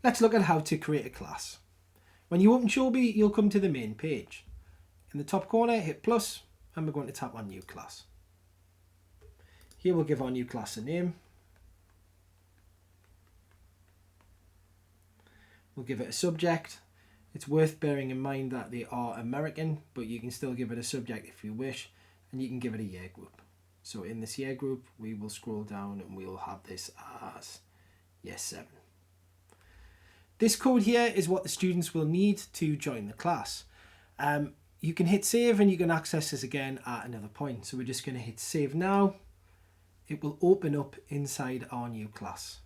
Let's look at how to create a class. When you open Showbie, you'll come to the main page. In the top corner, hit plus, and we're going to tap on New Class. Here we'll give our new class a name. We'll give it a subject. It's worth bearing in mind that they are American, but you can still give it a subject if you wish, and you can give it a year group. So in this year group, we will scroll down and we'll have this as year 7. This code here is what the students will need to join the class. You can hit save and you can access this again at another point. So we're just going to hit save now. It will open up inside our new class.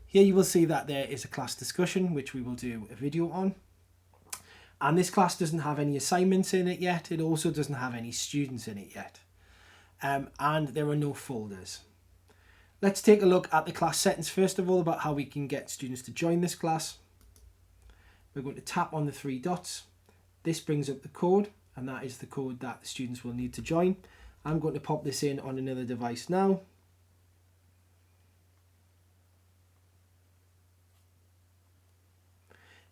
Here you will see that there is a class discussion, which we will do a video on. And this class doesn't have any assignments in it yet. It also doesn't have any students in it yet. And there are no folders. Let's take a look at the class settings first of all about how we can get students to join this class. We're going to tap on the 3 dots. This brings up the code, and that is the code that the students will need to join. I'm going to pop this in on another device now.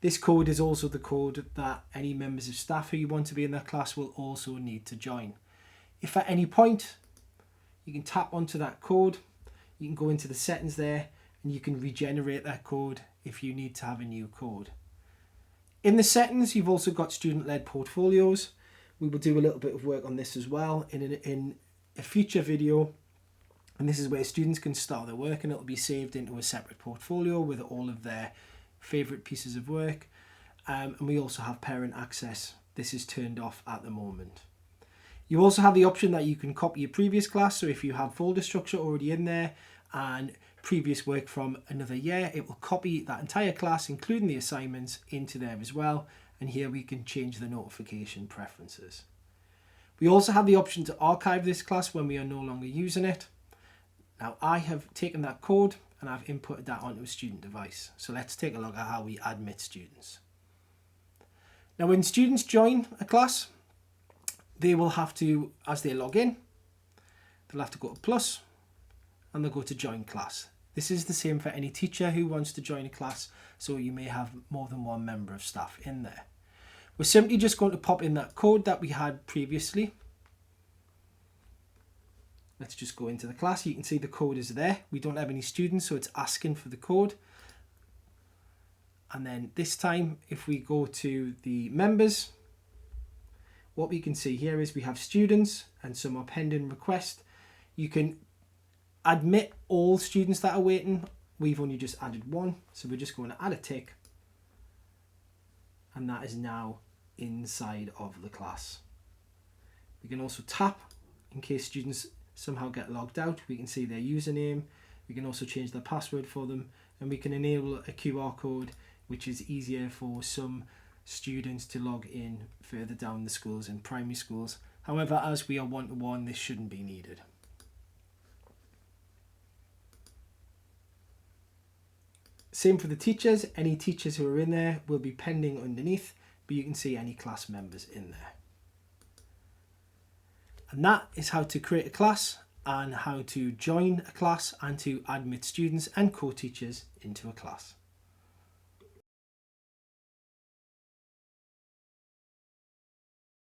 This code is also the code that any members of staff who you want to be in that class will also need to join. If at any point you can tap onto that code, you can go into the settings there and you can regenerate that code if you need to have a new code. In the settings, you've also got student-led portfolios. We will do a little bit of work on this as well in a future video. And this is where students can start their work and it'll be saved into a separate portfolio with all of their favourite pieces of work. And we also have parent access. This is turned off at the moment. You also have the option that you can copy your previous class. So if you have folder structure already in there and previous work from another year, it will copy that entire class, including the assignments, into there as well. And here we can change the notification preferences. We also have the option to archive this class when we are no longer using it. Now I have taken that code and I've inputted that onto a student device. So let's take a look at how we admit students. Now when students join a class, they will have to, as they log in, they'll have to go to plus and they'll go to join class. This is the same for any teacher who wants to join a class, so you may have more than one member of staff in there. We're simply just going to pop in that code that we had previously. Let's just go into the class. You can see the code is there. We don't have any students, so it's asking for the code. And then this time, if we go to the members, what we can see here is we have students and some are pending request. You can admit all students that are waiting. We've only just added 1, so we're just going to add a tick. And that is now inside of the class. We can also tap in case students somehow get logged out. We can see their username. We can also change their password for them, and we can enable a QR code, which is easier for some students to log in further down the schools in primary schools. However, as we are one-to-one, this shouldn't be needed. Same for the teachers. Any teachers who are in there will be pending underneath, but you can see any class members in there. And that is how to create a class and how to join a class and to admit students and co-teachers into a class.